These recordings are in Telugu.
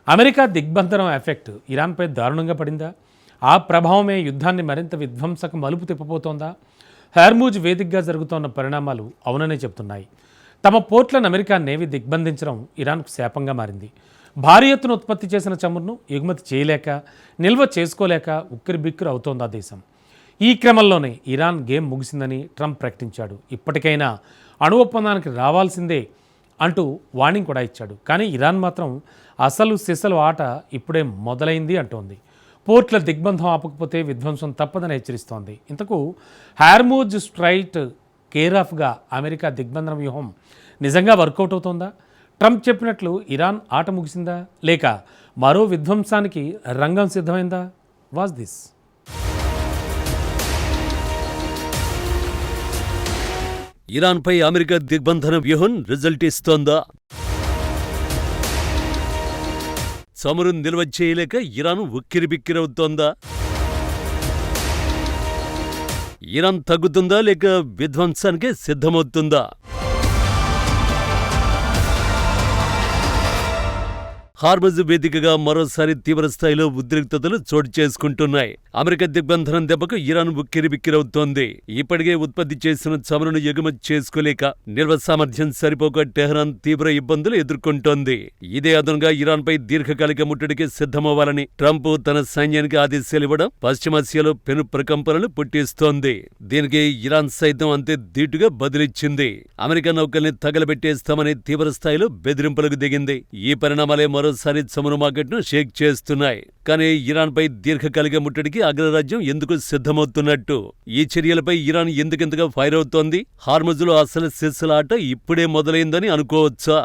అమెరికా దిగ్బంధనం ఎఫెక్ట్ ఇరాన్పై దారుణంగా పడిందా? ఆ ప్రభావమే యుద్ధాన్ని మరింత విధ్వంసక మలుపు తిప్పబోతోందా? హార్మూజ్ వేదికగా జరుగుతోన్న పరిణామాలు అవుననే చెబుతున్నాయి. తమ పోర్ట్లను అమెరికా నేవీ దిగ్బంధించడం ఇరాన్కు శాపంగా మారింది. భారీ ఎత్తున ఉత్పత్తి చేసిన చమురును ఎగుమతి చేయలేక, నిల్వ చేసుకోలేక ఉక్కిరిబిక్కిరి అవుతోంది ఆ దేశం. ఈ క్రమంలోనే ఇరాన్ గేమ్ ముగిసిందని ట్రంప్ ప్రకటించాడు. ఇప్పటికైనా అణు ఒప్పందానికి రావాల్సిందే అంటూ వార్నింగ్ కూడా ఇచ్చాడు. కానీ ఇరాన్ మాత్రం అసలు సిసలు ఆట ఇప్పుడే మొదలైంది అంటోంది. పోర్ట్ల దిగ్బంధం ఆపకపోతే విధ్వంసం తప్పదని హెచ్చరిస్తోంది. ఇంతకు హార్మూజ్ స్ట్రైట్ కేరాఫ్గా అమెరికా దిగ్బంధన వ్యూహం నిజంగా వర్కౌట్ అవుతోందా? ట్రంప్ చెప్పినట్లు ఇరాన్ ఆట ముగిసిందా, లేక మరో విధ్వంసానికి రంగం సిద్ధమైందా? Was this? ఇరాన్పై అమెరికా దిగ్బంధన వ్యూహం రిజల్ట్ ఇస్తోందా? చమురు నిల్వ చేయలేక ఇరాన్ ఉక్కిరిబిక్కిరవుతోందా? ఇరాన్ తగ్గుతుందా లేక విధ్వంసానికే సిద్ధమవుతుందా? హార్మజ్ వేదికగా మరోసారి తీవ్రస్థాయిలో ఉద్రిక్తతలు చోటు చేసుకుంటున్నాయి. అమెరికా దిగ్బంధనం దెబ్బకు ఇరాన్ ఉక్కిరిబిక్కిరవుతోంది. ఇప్పటికే ఉత్పత్తి చేసిన చమురును ఎగుమతి చేసుకోలేక, నిల్వ సామర్థ్యం సరిపోక టెహ్రాన్ తీవ్ర ఇబ్బందులు ఎదుర్కొంటోంది. ఇదే అదనంగా ఇరాన్పై దీర్ఘకాలిక ముట్టడికి సిద్ధమవ్వాలని ట్రంప్ తన సైన్యానికి ఆదేశాలివ్వడం పశ్చిమాసియాలో పెను ప్రకంపనలు పుట్టిస్తోంది. దీనికి ఇరాన్ సైతం అంతే ధీటుగా బదిలిచ్చింది. అమెరికా నౌకల్ని తగలబెట్టేస్తామని తీవ్రస్థాయిలో బెదిరింపులకు దిగింది. ఈ పరిణామాలే మరోసారి చమురు మార్కెట్ను షేక్ చేస్తున్నాయి. కానీ ఇరాన్పై దీర్ఘకాలిక ముట్టడికి అగ్రరాజ్యం ఎందుకు సిద్ధమవుతున్నట్టు? ఈ చర్యలపై ఇరాన్ ఎందుకింతగా ఫైర్ అవుతోంది? హార్మజులో అసలు సిస్సలాట ఇప్పుడే మొదలైందని అనుకోవచ్చా?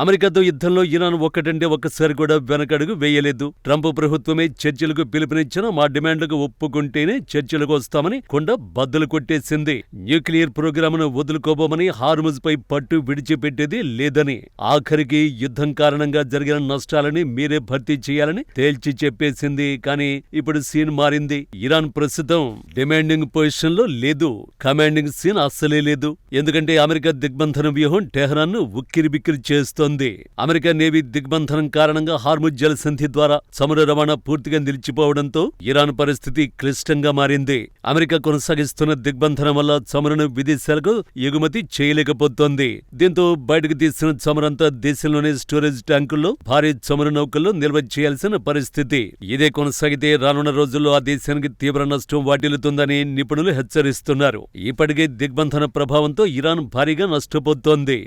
అమెరికాతో యుద్ధంలో ఇరాన్ ఒక్కటంటే ఒక్కసారి కూడా వెనకడుగు వేయలేదు. ట్రంప్ ప్రభుత్వమే చర్చలకు పిలుపునిచ్చిన మా డిమాండ్లకు ఒప్పుకుంటేనే చర్చలకు వస్తామని కొండ బద్దలు కొట్టేసింది. న్యూక్లియర్ ప్రోగ్రామును వదులుకోబోమని, హార్ముజ్ పై పట్టు విడిచిపెట్టేది లేదని, ఆఖరికి యుద్ధం కారణంగా జరిగిన నష్టాలని మీరే భర్తీ చేయాలని తేల్చి చెప్పేసింది. కానీ ఇప్పుడు సీన్ మారింది. ఇరాన్ ప్రస్తుతం డిమాండింగ్ పొజిషన్ లో లేదు, కమాండింగ్ సీన్ అస్సలే లేదు. ఎందుకంటే అమెరికా దిగ్బంధన వ్యూహం టెహ్రాన్ ను ఉక్కిరిబిక్కిరి చేస్తోంది. అమెరికా నేవీ దిగ్బంధనం కారణంగా హార్ముజ్ జలసంధి ద్వారా చమురు రవాణా పూర్తిగా నిలిచిపోవడంతో ఇరాన్ పరిస్థితి క్లిష్టంగా మారింది. అమెరికా కొనసాగిస్తున్న దిగ్బంధనం వల్ల చమురును విదేశాలకు ఎగుమతి చేయలేకపోతోంది. దీంతో బయటకు తీసిన చమురంతా దేశంలోని స్టోరేజ్ ట్యాంకుల్లో, భారీ చమురు నౌకల్లో నిల్వ చేయాల్సిన పరిస్థితి. ఇదే కొనసాగితే రానున్న రోజుల్లో ఆ దేశానికి తీవ్ర నష్టం వాటిల్లుతుందని నిపుణులు హెచ్చరిస్తున్నారు. ఇప్పటికే దిగ్బంధన ప్రభావంతో ఇరాన్ భారీగా నష్టపోతోంది.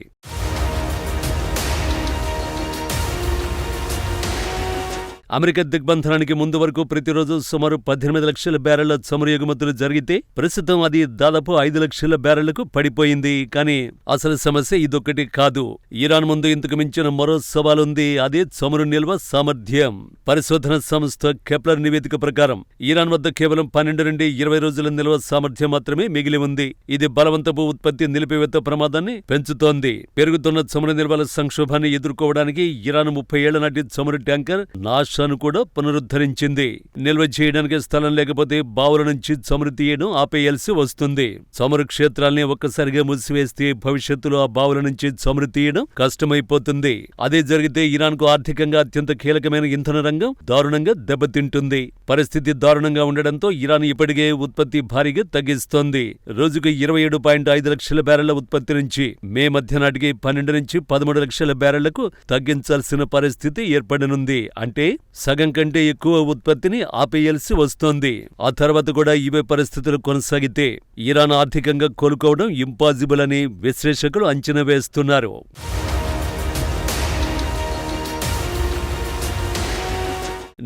అమెరికా దిగ్బంధనానికి ముందు వరకు ప్రతిరోజు సుమారు 18 లక్షల బ్యారెళ్ల చమురు ఎగుమతులు జరిగితే ప్రస్తుతం అది దాదాపు 5 లక్షల బ్యారెళ్లకు పడిపోయింది. కానీ అసలు సమస్య ఇదొక్కటి కాదు. ఇరాన్ ముందు ఇంతకు మించిన మరో సవాలుంది. అదే చమురు నిల్వ సామర్థ్యం. పరిశోధన సంస్థ కెప్లర్ నివేదిక ప్రకారం ఇరాన్ వద్ద కేవలం 12 నుండి 20 రోజుల నిల్వ సామర్థ్యం మాత్రమే మిగిలి ఉంది. ఇది బలవంతపు ఉత్పత్తి నిలిపివేత ప్రమాదాన్ని పెంచుతోంది. పెరుగుతున్న చమురు నిల్వల సంక్షోభాన్ని ఎదుర్కోవడానికి ఇరాన్ 30 ఏళ్ల నాటి చమురు ట్యాంకర్ నాషాను కూడా పునరుద్ధరించింది. నిల్వ చేయడానికి స్థలం లేకపోతే బావుల నుంచి చమురు తీయడం ఆపేయాల్సి వస్తుంది. చమురు క్షేత్రాల్ని ఒక్కసారిగా మూసివేస్తే భవిష్యత్తులో ఆ బావుల నుంచి చమురు తీయడం కష్టమైపోతుంది. అదే జరిగితే ఇరాన్కు ఆర్థికంగా అత్యంత కీలకమైన ఇంధన రంగం దారుణంగా దెబ్బతింటుంది. పరిస్థితి దారుణంగా ఉండడంతో ఇరాన్ ఇప్పటికే ఉత్పత్తి భారీగా తగ్గిస్తోంది. రోజుకు 27.5 లక్షల బ్యారెళ్ల ఉత్పత్తి నుంచి మే మధ్య నాటికి 12 నుంచి 13 లక్షల బ్యారెళ్లకు తగ్గించాల్సిన పరిస్థితి ఏర్పడనుంది. అంటే సగం కంటే ఎక్కువ ఉత్పత్తిని ఆపేయాల్సి వస్తోంది. ఆ తర్వాత కూడా ఇవే పరిస్థితులు కొనసాగితే ఇరాన్ ఆర్థికంగా కోలుకోవడం ఇంపాసిబుల్ అని విశ్లేషకులు అంచనా వేస్తున్నారు.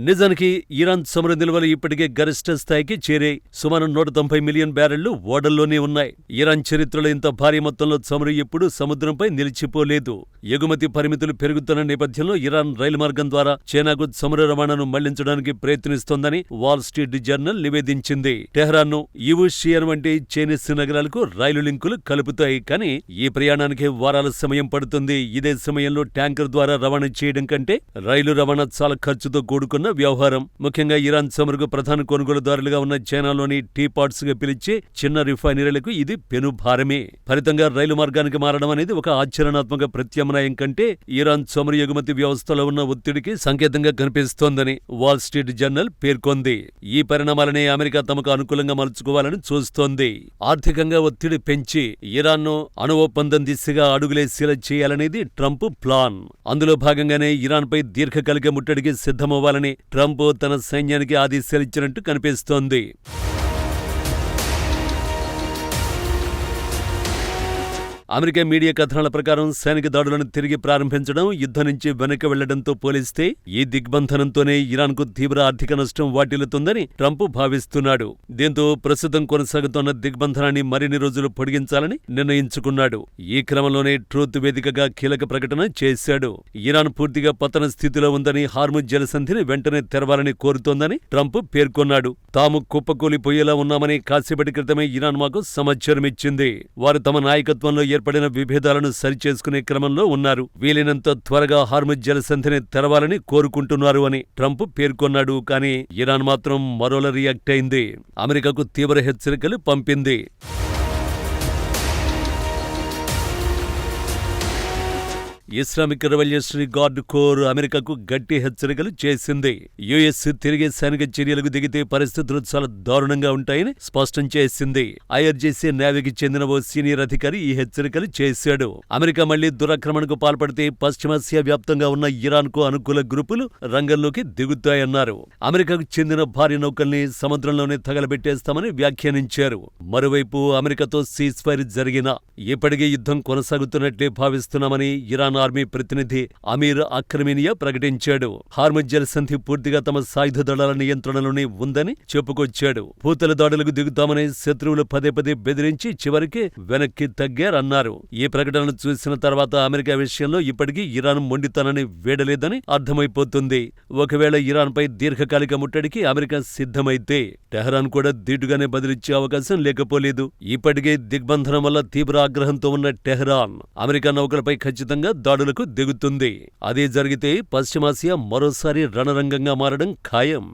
నిజానికి ఇరాన్ చమురు నిల్వలు ఇప్పటికే గరిష్ట స్థాయికి చేరాయి. సుమారు 190 మిలియన్ బ్యారెళ్లు ఓడల్లోనే ఉన్నాయి. ఇరాన్ చరిత్రలో ఇంత భారీ మొత్తంలో చమురు ఎప్పుడూ సముద్రంపై నిలిచిపోలేదు. ఎగుమతి పరిమితులు పెరుగుతున్న నేపథ్యంలో ఇరాన్ రైలు మార్గం ద్వారా చైనాకు చమురు రవాణాను మళ్లించడానికి ప్రయత్నిస్తోందని వాల్ స్ట్రీట్ జర్నల్ నివేదించింది. టెహ్రాన్ను, యువుషియన్ వంటి చైనీస్ నగరాలకు రైలు లింకులు కలుపుతాయి. కానీ ఈ ప్రయాణానికి వారాల సమయం పడుతుంది. ఇదే సమయంలో ట్యాంకర్ ద్వారా రవాణా చేయడం కంటే రైలు రవాణా చాలా ఖర్చుతో కూడుకున్న ఉన్న వ్యవహారం. ముఖ్యంగా ఇరాన్ చమురుకు ప్రధాన కొనుగోలుదారులుగా ఉన్న చైనాలోని టీ పాట్స్ గా పిలిచే చిన్న రిఫైనరీలకు ఇది పెనుభారమే. ఫలితంగా రైలు మార్గానికి మారడం అనేది ఒక ఆచరణాత్మక ప్రత్యామ్నాయం కంటే ఇరాన్ చమురు ఎగుమతి వ్యవస్థలో ఉన్న ఒత్తిడికి సంకేతంగా కనిపిస్తోందని వాల్ స్ట్రీట్ జర్నల్ పేర్కొంది. ఈ పరిణామాలనే అమెరికా తమకు అనుకూలంగా మలుచుకోవాలని చూస్తోంది. ఆర్థికంగా ఒత్తిడి పెంచి ఇరాన్ను అణు ఒప్పందం దిశగా అడుగులేసేలా చేయాలనేది ట్రంప్ ప్లాన్. అందులో భాగంగానే ఇరాన్పై దీర్ఘకాలిక ముట్టడికి సిద్ధమవ్వాలని ట్రంప్ తన సైన్యానికి ఆదేశాలిచ్చినట్టు కనిపిస్తోంది. అమెరికా మీడియా కథనాల ప్రకారం సైనిక దాడులను తిరిగి ప్రారంభించడం యుద్ధం నుంచి వెనక్కి వెళ్లడంతో పోలిస్తే ఈ దిగ్బంధనంతోనే ఇరాన్కు తీవ్ర ఆర్థిక నష్టం వాటిల్లుతుందని ట్రంప్ భావిస్తున్నాడు. దీంతో ప్రస్తుతం కొనసాగుతున్న దిగ్బంధనాన్ని మరిన్ని రోజులు పొడిగించాలని నిర్ణయించుకున్నాడు. ఈ క్రమంలోనే ట్రూత్ వేదికగా కీలక ప్రకటన చేశాడు. ఇరాన్ పూర్తిగా పతన స్థితిలో ఉందని, హార్ముజ్ జలసంధిని వెంటనే తెరవాలని కోరుతోందని ట్రంప్ పేర్కొన్నాడు. తాము కుప్పకూలిపోయేలా ఉన్నామని కాసేపటి క్రితమే ఇరాన్ మాకు సమాచారమిచ్చింది. వారు తమ నాయకత్వంలో ఏర్పడిన విభేదాలను సరిచేసుకునే క్రమంలో ఉన్నారు. వీలైనంత త్వరగా హార్ముజ్ జలసంధిని తెరవాలని కోరుకుంటున్నారు అని ట్రంప్ పేర్కొన్నాడు. కానీ ఇరాన్ మాత్రం మరోలా రియాక్ట్ అయింది. అమెరికాకు తీవ్ర హెచ్చరికలు పంపింది. ఇస్లామిక్ రెవల్యూషనరీ గార్డ్ కోర్ అమెరికాకు గట్టి హెచ్చరికలు చేసింది. యుఎస్ తిరిగి సైనిక చర్యలకు దిగితే పరిస్థితులు చాలా దారుణంగా ఉంటాయని స్పష్టం చేసింది. ఐఆర్జీసీ నేవీకి చెందిన ఓ సీనియర్ అధికారి ఈ హెచ్చరికలు చేశాడు. అమెరికా మళ్లీ దురాక్రమణకు పాల్పడితే పశ్చిమాసియా వ్యాప్తంగా ఉన్న ఇరాన్కు అనుకూల గ్రూపులు రంగంలోకి దిగుతాయన్నారు. అమెరికాకు చెందిన భారీ నౌకల్ని సముద్రంలోనే తగలబెట్టేస్తామని వ్యాఖ్యానించారు. మరోవైపు అమెరికాతో సీజ్ ఫైర్ జరిగినా ఇప్పటికీ యుద్ధం కొనసాగుతున్నట్లే భావిస్తున్నామని ఇరాన్ ఆర్మీ ప్రతినిధి అమీర్ అక్రమినియా ప్రకటించాడు. హార్ముజ్ జలసంధి పూర్తిగా తమ సాయుధ దళాల నియంత్రణలోనే ఉందని చెప్పుకొచ్చాడు. పూతల దాడులకు దిగుతామని శత్రువులు పదే పదే బెదిరించి చివరికి వెనక్కి తగ్గారన్నారు. ఈ ప్రకటనలు చూసిన తర్వాత అమెరికా విషయంలో ఇప్పటికీ ఇరాన్ మొండితనాన్ని వీడలేదని అర్థమైపోతుంది. ఒకవేళ ఇరాన్పై దీర్ఘకాలిక ముట్టడికి అమెరికా సిద్ధమైతే టెహరాన్ కూడా ధీటుగానే బదిలిచ్చే అవకాశం లేకపోలేదు. ఇప్పటికే దిగ్బంధనం వల్ల తీవ్ర ఆగ్రహంతో ఉన్న టెహరాన్ అమెరికా నౌకలపై ఖచ్చితంగా దాడులకు దిగుతుంది. అదే జరిగితే పశ్చిమాసియా మరోసారి రణరంగంగా మారడం ఖాయం.